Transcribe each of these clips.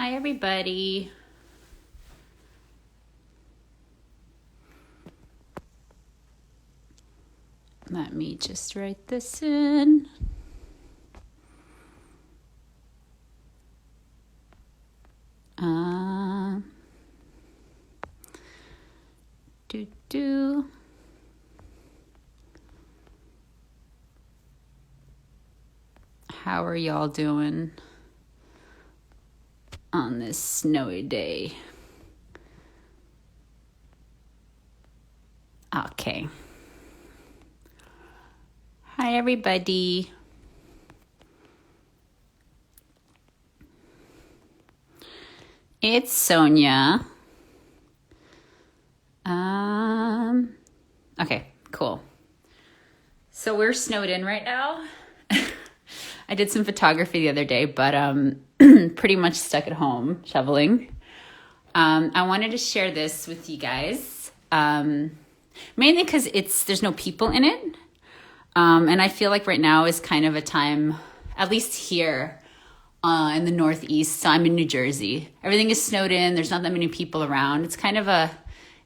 Hi, everybody. Let me just write this in. How are y'all doing on this snowy day? Okay. Hi, everybody. It's Sonia. Okay, cool. So we're snowed in right now. I did some photography the other day, but pretty much stuck at home shoveling. I wanted to share this with you guys, mainly because there's no people in it. And I feel like right now is kind of a time, at least here in the Northeast. So I'm in New Jersey. Everything is snowed in. There's not that many people around. It's kind of a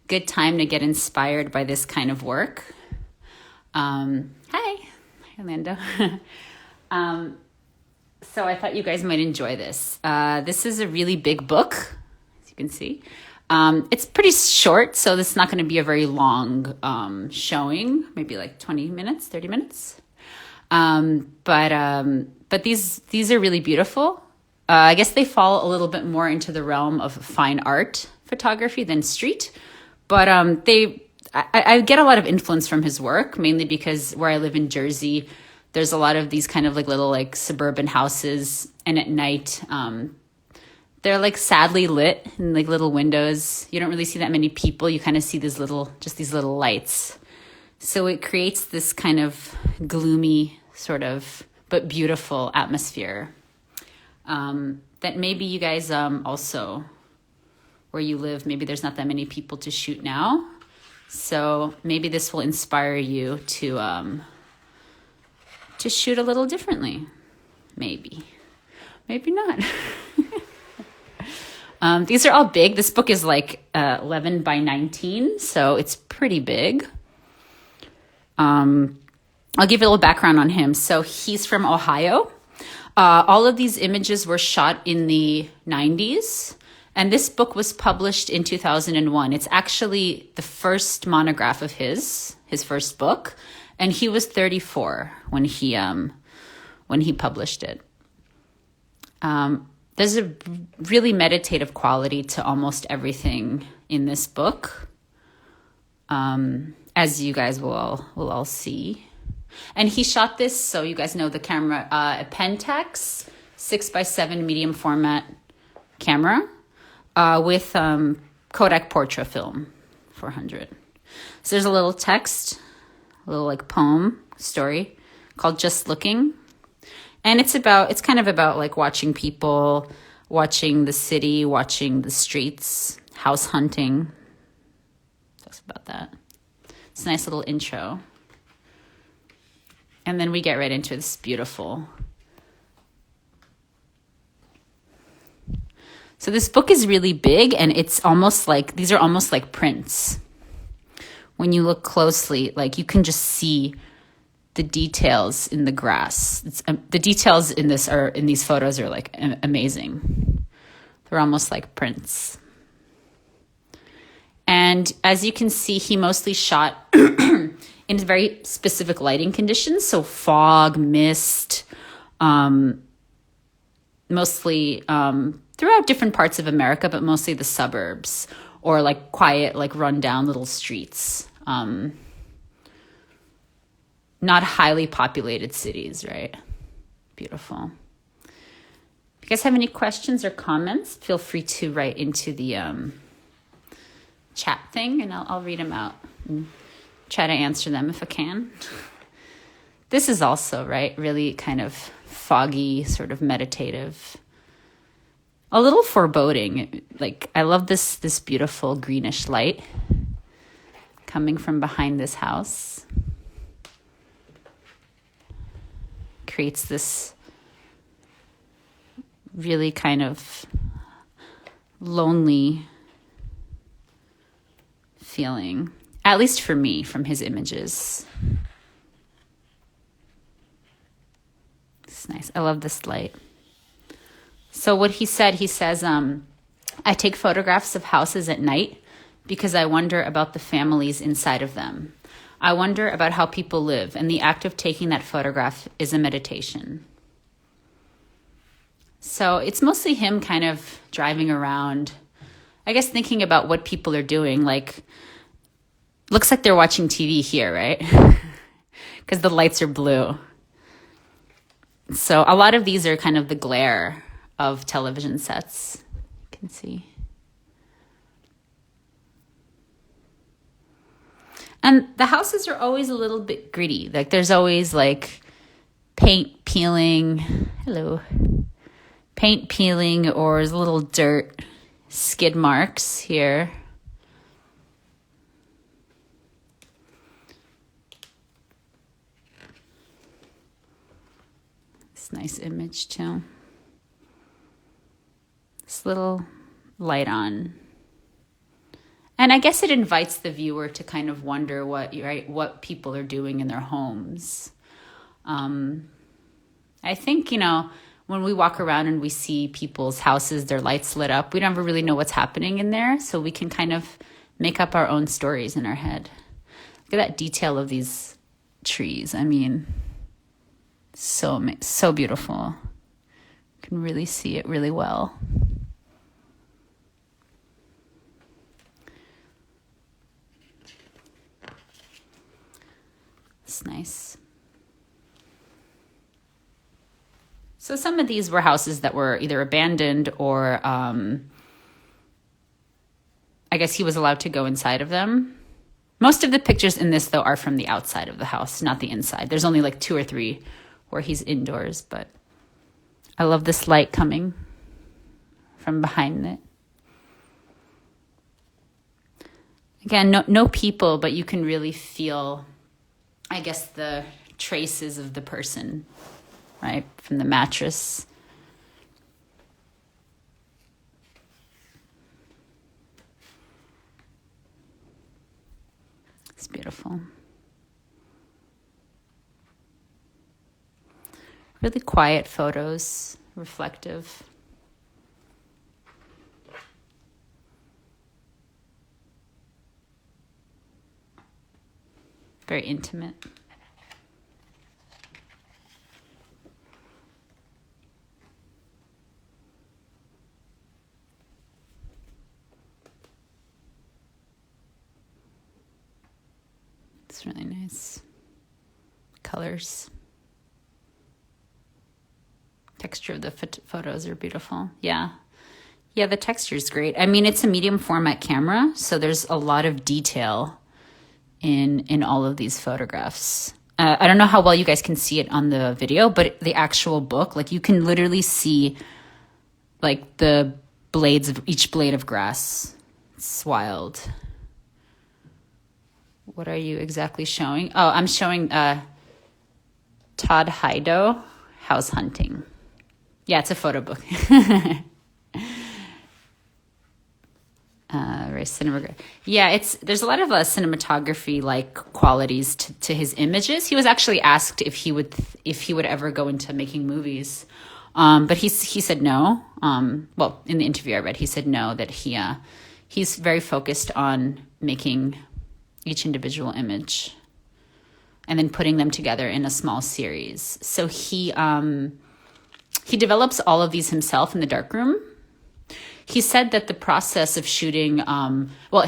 good time to get inspired by this kind of work. Hi, Orlando. So I thought you guys might enjoy this. This is a really big book, as you can see. It's pretty short, so this is not going to be a very long showing, maybe like 20 minutes, 30 minutes. But these are really beautiful. I guess they fall a little bit more into the realm of fine art photography than street. But I get a lot of influence from his work, mainly because where I live in Jersey, there's a lot of these kind of like little like suburban houses, and at night they're like sadly lit and like little windows. You don't really see that many people. You kind of see these little lights. So it creates this kind of gloomy sort of but beautiful atmosphere that maybe you guys also, where you live, maybe there's not that many people to shoot now. So maybe this will inspire you to shoot a little differently. Maybe not. These are all big. This book is like 11 by 19, so it's pretty big. I'll give you a little background on him. So he's from Ohio. All of these images were shot in the 90s, and this book was published in 2001. It's actually the first monograph of his first book, and he was 34 when he published it. There's a really meditative quality to almost everything in this book, as you guys will all see. And he shot this, so you guys know the camera, a Pentax 6x7 medium format camera with Kodak Portrait Film 400. So there's a little text, a little like poem story called Just Looking. And it's kind of about like watching people, watching the city, watching the streets, house hunting. Talks about that. It's a nice little intro. And then we get right into this beautiful. So this book is really big, and it's almost like, these are almost like prints. When you look closely, like you can just see the details in the grass. The details in these photos are like amazing. They're almost like prints. And as you can see, he mostly shot in very specific lighting conditions. So fog, mist, mostly throughout different parts of America, but mostly the suburbs or like quiet, like run down little streets. Not highly populated cities, right? Beautiful. If you guys have any questions or comments, feel free to write into the chat thing, and I'll read them out and try to answer them if I can. This is also, right, really kind of foggy, sort of meditative. A little foreboding. Like, I love this beautiful greenish light coming from behind this house. Creates this really kind of lonely feeling, at least for me, from his images. It's nice. I love this light. So what he says, I take photographs of houses at night because I wonder about the families inside of them. I wonder about how people live, and the act of taking that photograph is a meditation. So it's mostly him kind of driving around, I guess thinking about what people are doing. Like, looks like they're watching TV here, right? Because the lights are blue. So a lot of these are kind of the glare of television sets. You can see. And the houses are always a little bit gritty. Like there's always like paint peeling. Hello. Paint peeling, or there's a little dirt skid marks here. It's a nice image too. This little light on. And I guess it invites the viewer to kind of wonder what people are doing in their homes. I think, when we walk around and we see people's houses, their lights lit up, we never really know what's happening in there. So we can kind of make up our own stories in our head. Look at that detail of these trees. I mean, so beautiful. You can really see it really well. It's nice. So some of these were houses that were either abandoned or I guess he was allowed to go inside of them. Most of the pictures in this, though, are from the outside of the house, not the inside. There's only like 2 or 3 where he's indoors, but I love this light coming from behind it. Again, no people, but you can really feel, I guess, the traces of the person, right, from the mattress. It's beautiful. Really quiet photos, reflective. Very intimate. It's really nice. Colors. Texture of the photos are beautiful. Yeah, the texture is great. I mean, it's a medium format camera, so there's a lot of detail in all of these photographs. I don't know how well you guys can see it on the video, but the actual book, like you can literally see like the blades of each blade of grass. It's wild. What are you exactly showing? Oh, I'm showing Todd Hido, House Hunting. Yeah, it's a photo book. Very cinematography. Yeah, there's a lot of cinematography like qualities to his images. He was actually asked if he would ever go into making movies, but he said no. Well, in the interview I read, he said no, that he's very focused on making each individual image and then putting them together in a small series. So he develops all of these himself in the darkroom. He said that the process of shooting,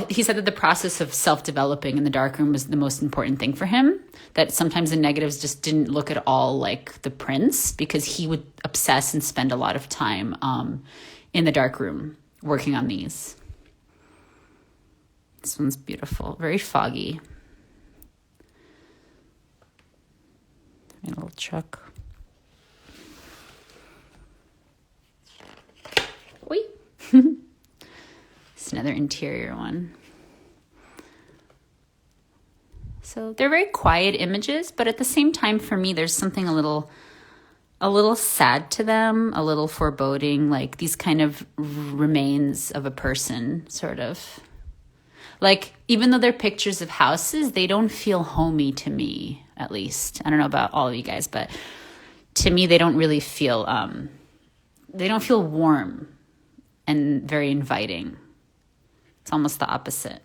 he said that the process of self-developing in the darkroom was the most important thing for him, that sometimes the negatives just didn't look at all like the prints because he would obsess and spend a lot of time in the darkroom working on these. This one's beautiful, very foggy. A little truck. Oi. It's another interior one. So they're very quiet images, but at the same time, for me, there's something a little a little sad to them, a little foreboding, like these kind of remains of a person, sort of. Like, even though they're pictures of houses, they don't feel homey to me, at least. I don't know about all of you guys, but to me, they don't really feel, they don't feel warm and very inviting. It's almost the opposite.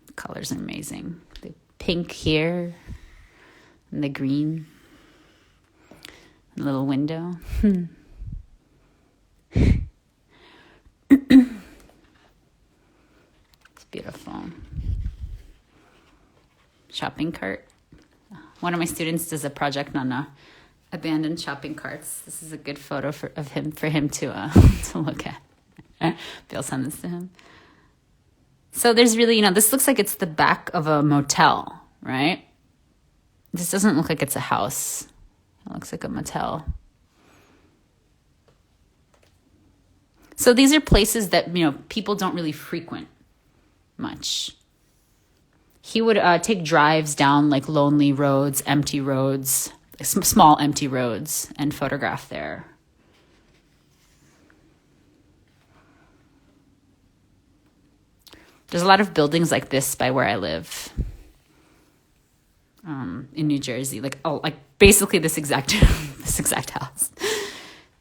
The colors are amazing. The pink here and the green. A little window. It's beautiful. Shopping cart. One of my students does a project on abandoned shopping carts. This is a good photo of him for him to to look at. Maybe I'll send this to him. So there's really, this looks like it's the back of a motel, right? This doesn't look like it's a house. It looks like a motel. So these are places that, people don't really frequent much. He would take drives down like lonely roads, empty roads, small empty roads, and photograph there. There's a lot of buildings like this by where I live in New Jersey, like basically this exact house.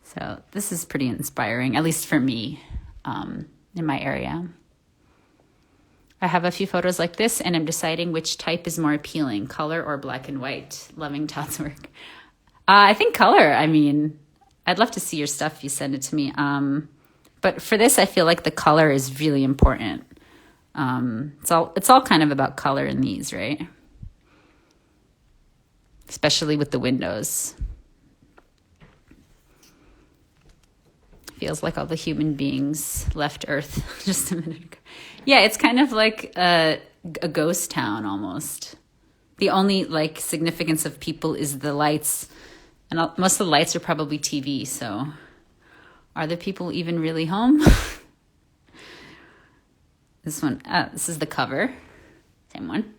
So this is pretty inspiring, at least for me, in my area. I have a few photos like this, and I'm deciding which type is more appealing, color or black and white. Loving Todd's work. I think color. I mean, I'd love to see your stuff if you send it to me. But for this, I feel like the color is really important. It's all kind of about color in these, right? Especially with the windows. Feels like all the human beings left Earth just a minute ago. Yeah, it's kind of like a ghost town almost. The only significance of people is the lights, and most of the lights are probably TV. So, are the people even really home? This one, this is the cover, same one.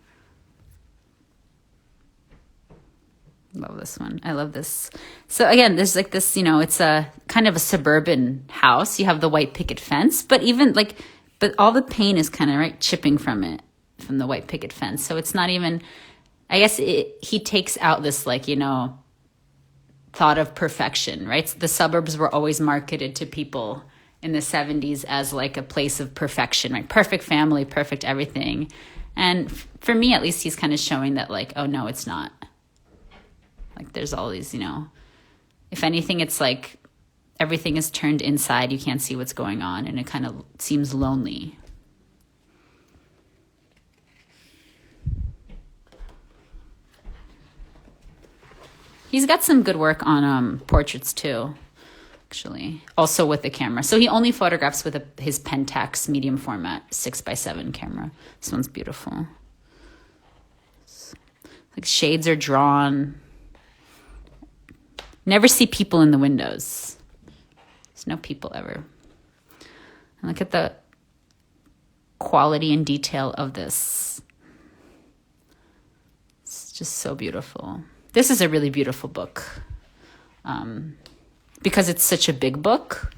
Love this one. I love this. So again, there's this, it's a kind of a suburban house. You have the white picket fence, but but all the paint is kind of chipping from the white picket fence. So it's not even, I guess he takes out this thought of perfection, right? So the suburbs were always marketed to people in the 70s as a place of perfection, right? Perfect family, perfect everything. And for me, at least, he's kind of showing that oh no, it's not. There's all these, if anything, it's everything is turned inside. You can't see what's going on, and it kind of seems lonely. He's got some good work on portraits too, actually, also with the camera. So he only photographs with his Pentax medium format 6x7 camera. This one's beautiful. Shades are drawn. Never see people in the windows. There's no people ever. And look at the quality and detail of this. It's just so beautiful. This is a really beautiful book. Because it's such a big book,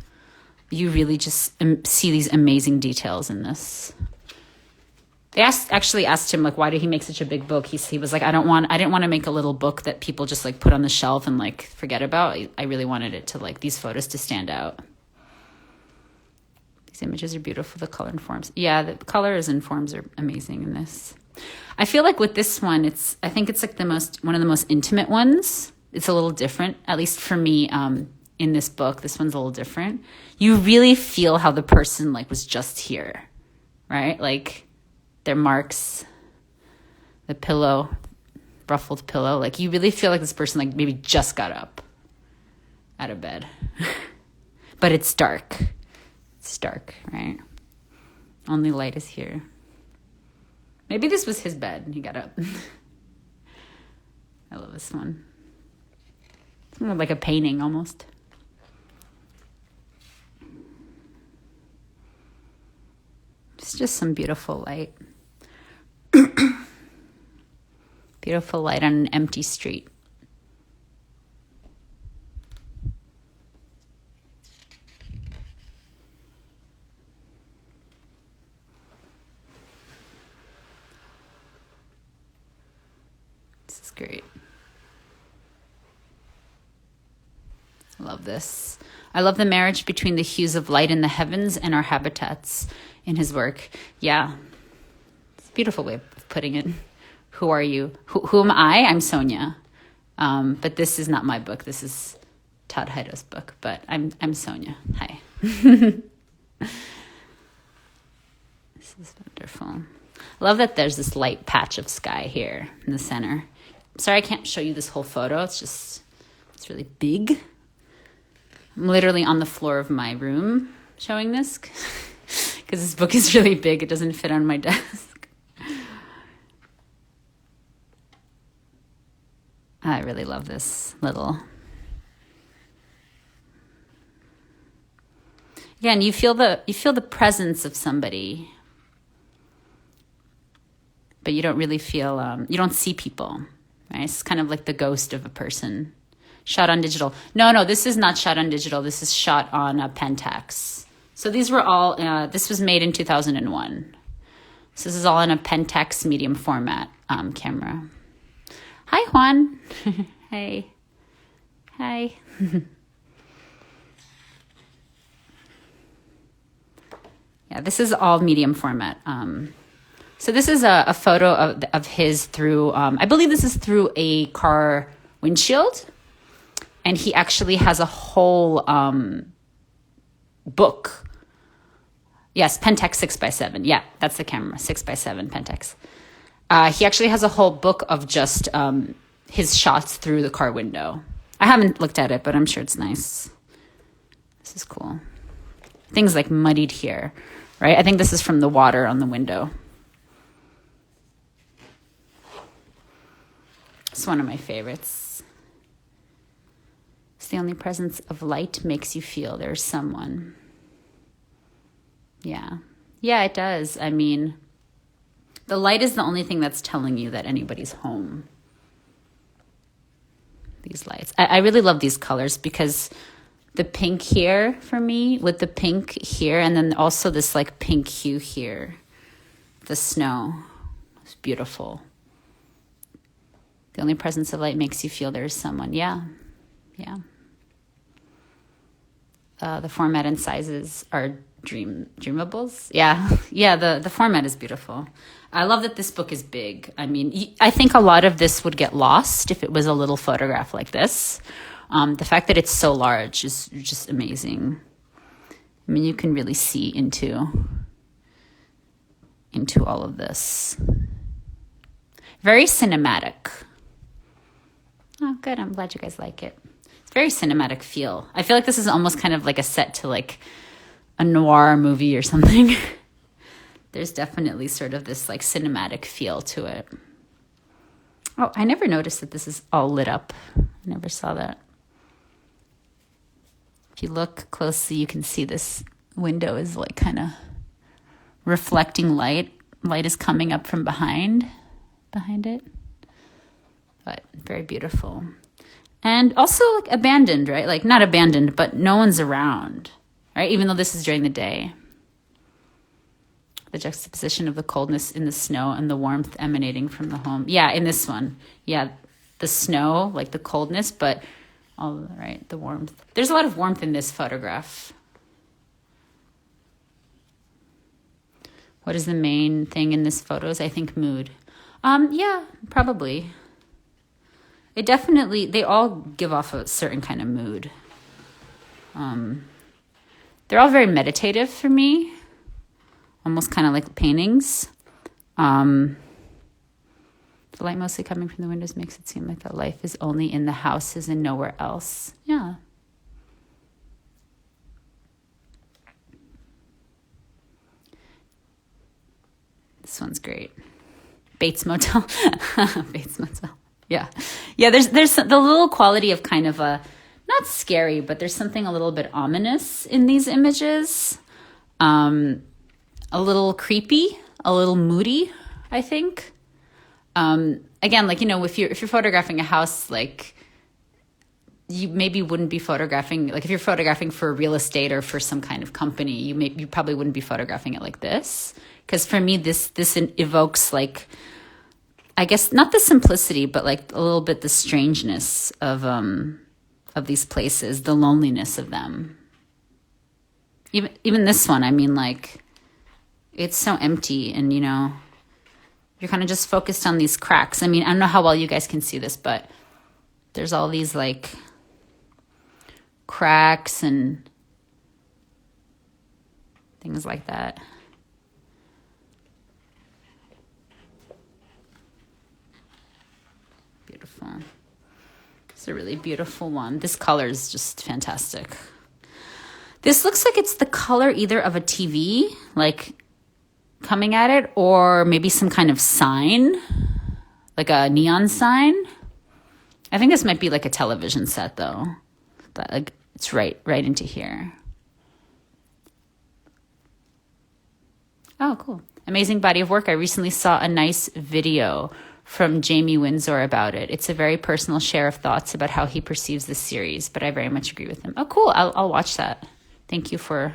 you really just see these amazing details in this. They actually asked him why did he make such a big book. He was like, I didn't want to make a little book that people just put on the shelf and forget about. I really wanted it to these photos to stand out. These images are beautiful. The color and forms. Yeah, the colors and forms are amazing in this. I feel with this one, I think it's one of the most intimate ones. It's a little different, at least for me. In this book, this one's a little different. You really feel how the person was just here, right? Their marks, the pillow, ruffled pillow. You really feel this person maybe just got up out of bed. But it's dark. It's dark, right? Only light is here. Maybe this was his bed and he got up. I love this one. It's more like a painting almost. It's just some beautiful light. Beautiful light on an empty street. This is great. I love this. I love the marriage between the hues of light in the heavens and our habitats in his work. Yeah. It's a beautiful way of putting it. Who are you? Who am I? I'm Sonia. But this is not my book. This is Todd Hido's book. But I'm Sonia. Hi. This is wonderful. I love that there's this light patch of sky here in the center. Sorry I can't show you this whole photo. It's really big. I'm literally on the floor of my room showing this because this book is really big. It doesn't fit on my desk. I really love this little. Again, you feel the presence of somebody, but you don't really feel. You don't see people. Right? It's kind of like the ghost of a person. Shot on digital. No, this is not shot on digital. This is shot on Pentax. So these were all. This was made in 2001. So this is all in a Pentax medium format camera. Hi, Juan. Hey. Hi. Yeah, this is all medium format. So this is a photo of his through, I believe this is through a car windshield. And he actually has a whole book. Yes, Pentax 6x7. Yeah, that's the camera, 6x7 Pentax. He actually has a whole book of just his shots through the car window. I haven't looked at it, but I'm sure it's nice. This is cool. Things like muddied here, right? I think this is from the water on the window. It's one of my favorites. It's the only presence of light makes you feel there's someone. Yeah. Yeah, it does. I mean, the light is the only thing that's telling you that anybody's home. These lights. I really love these colors because the pink here for me with the pink here and then also this like pink hue here. The snow. It's beautiful. The only presence of light makes you feel there's someone. Yeah. Yeah. The format and sizes are dreamables. Yeah. Yeah, the format is beautiful. I love that this book is big. I mean, I think a lot of this would get lost if it was a little photograph like this. The fact that it's so large is just amazing. I mean, you can really see into all of this. Very cinematic. Oh, good. I'm glad you guys like it. It's very cinematic feel. I feel like this is almost kind of like a set to like a noir movie or something. There's definitely sort of this like cinematic feel to it. Oh, I never noticed that this is all lit up. I never saw that. If you look closely, you can see this window is like kind of reflecting light. Light is coming up from behind it. But very beautiful. And also like abandoned, right? Like not abandoned, but no one's around, right? Even though this is during the day. The juxtaposition of the coldness in the snow and the warmth emanating from the home. Yeah, in this one. Yeah, the snow, like the coldness, but all right, the warmth. There's a lot of warmth in this photograph. What is the main thing in this photos? I think mood. Yeah, probably. It definitely, they all give off a certain kind of mood. They're all very meditative for me. Almost kind of like paintings. The light mostly coming from the windows makes it seem like that life is only in the houses and nowhere else. Yeah. This one's great. Bates Motel. Bates Motel. Yeah. Yeah, there's the little quality of kind of a, not scary, but there's something a little bit ominous in these images. A little creepy, a little moody, I think. Again, like, if you're photographing a house, like, you maybe wouldn't be photographing, like, if you're photographing for real estate or for some kind of company, you probably wouldn't be photographing it like this. Because for me, this evokes, like, I guess not the simplicity, but like a little bit the strangeness of these places, the loneliness of them. Even this one, I mean, like, it's so empty, and you're kind of just focused on these cracks. I mean, I don't know how well you guys can see this, but there's all these like cracks and things like that. Beautiful. It's a really beautiful one. This color is just fantastic. This looks like it's the color either of a TV, like, coming at it, or maybe some kind of sign, like a neon sign. I think this might be like a television set, though. But, like, it's right into here. Oh, cool. Amazing body of work. I recently saw a nice video from Jamie Windsor about it. It's a very personal share of thoughts about how he perceives this series, but I very much agree with him. Oh, cool. I'll watch that. Thank you for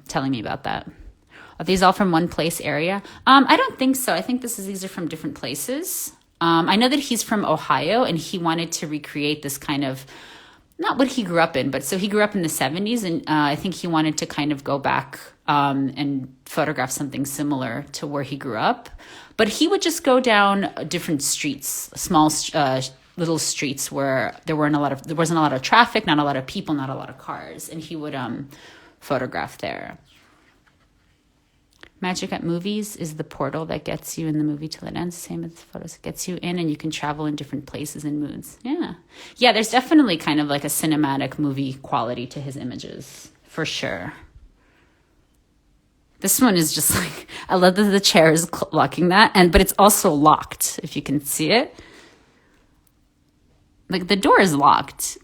telling me about that. Are these all from one place area? I don't think so. I think these are from different places. I know that he's from Ohio, and he wanted to recreate this kind of, not what he grew up in, but so he grew up in the 70s, and I think he wanted to kind of go back and photograph something similar to where he grew up. But he would just go down different streets, small little streets where there wasn't a lot of traffic, not a lot of people, not a lot of cars, and he would photograph there. Magic at movies is the portal that gets you in the movie till it ends. Same as the photos. It gets you in, and you can travel in different places and moods. Yeah, there's definitely kind of like a cinematic movie quality to his images, for sure. This one is just like, I love that the chair is locking that, but it's also locked, if you can see it. Like, the door is locked,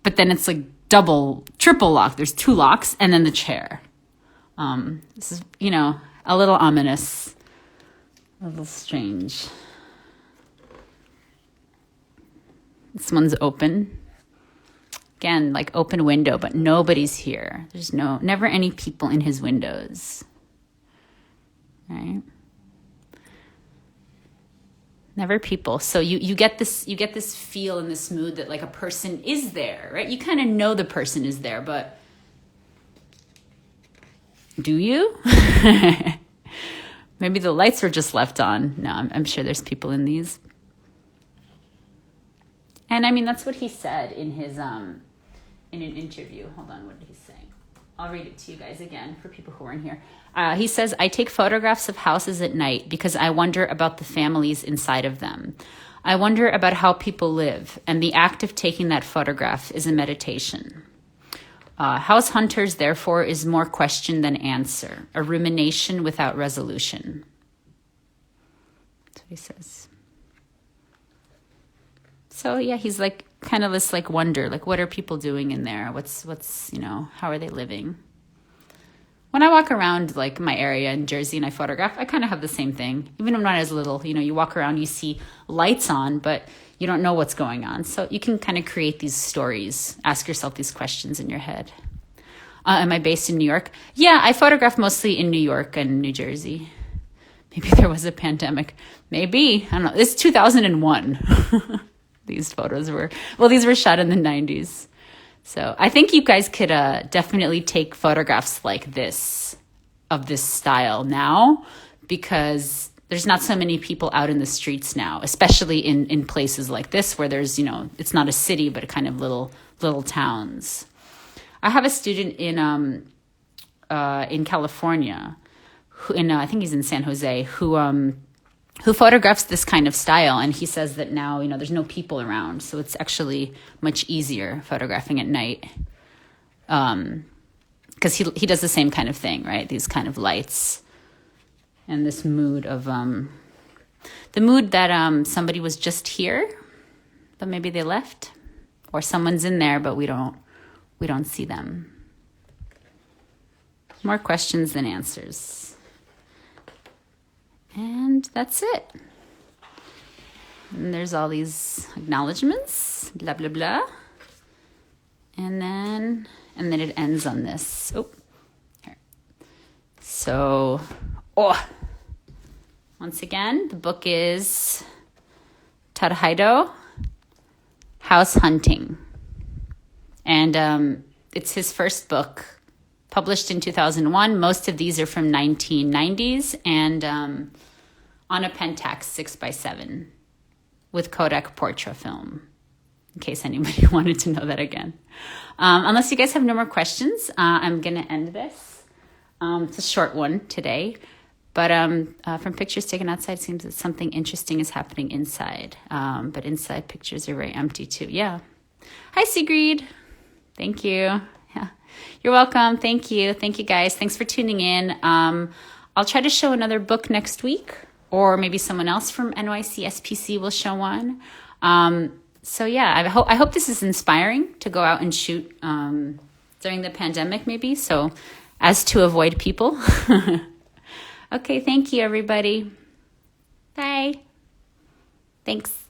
but then it's like triple locked. There's 2 locks, and then the chair. This is, a little ominous, a little strange. This one's open. Again, like open window, but nobody's here. There's never any people in his windows. Right? Never people. So you get this feel and this mood that like a person is there, right? You kind of know the person is there, but do you? Maybe the lights were just left on. No, I'm sure there's people in these. And I mean, that's what he said in his in an interview. Hold on, what did he say? I'll read it to you guys again for people who weren't here. He says, I take photographs of houses at night because I wonder about the families inside of them. I wonder about how people live, and the act of taking that photograph is a meditation. House Hunters, therefore, is more question than answer, a rumination without resolution. That's what he says. So yeah, he's like kind of this like wonder, like what are people doing in there? What's how are they living? When I walk around like my area in Jersey and I photograph, I kind of have the same thing. Even when I was little, you walk around, you see lights on, but you don't know what's going on. So you can kind of create these stories, ask yourself these questions in your head. Am I based in New York? Yeah, I photograph mostly in New York and New Jersey. Maybe there was a pandemic. Maybe. I don't know. It's 2001. These photos these were shot in the 90s. So I think you guys could definitely take photographs like this, of this style now, because there's not so many people out in the streets now, especially in places like this where there's, it's not a city, but a kind of little towns. I have a student in California, I think he's in San Jose, who photographs this kind of style, and he says that now there's no people around, so it's actually much easier photographing at night, because he does the same kind of thing, right? These kind of lights and this mood of the mood that somebody was just here, but maybe they left, or someone's in there, but we don't see them. More questions than answers. And that's it. And there's all these acknowledgements, blah, blah, blah. And then it ends on this. Oh, here. So, once again, the book is Todd Hido, House Hunting. And it's his first book, published in 2001. Most of these are from 1990s and on a Pentax 6x7 with Kodak Portra film, in case anybody wanted to know that again. Unless you guys have no more questions, I'm going to end this. It's a short one today, but from pictures taken outside, it seems that something interesting is happening inside. But inside pictures are very empty too. Yeah. Hi, Sigrid. Thank you. Yeah, you're welcome. Thank you. Thank you, guys. Thanks for tuning in. I'll try to show another book next week, or maybe someone else from NYC SPC will show one. So yeah, I hope this is inspiring to go out and shoot during the pandemic, maybe. So as to avoid people. Okay, thank you, everybody. Bye. Thanks.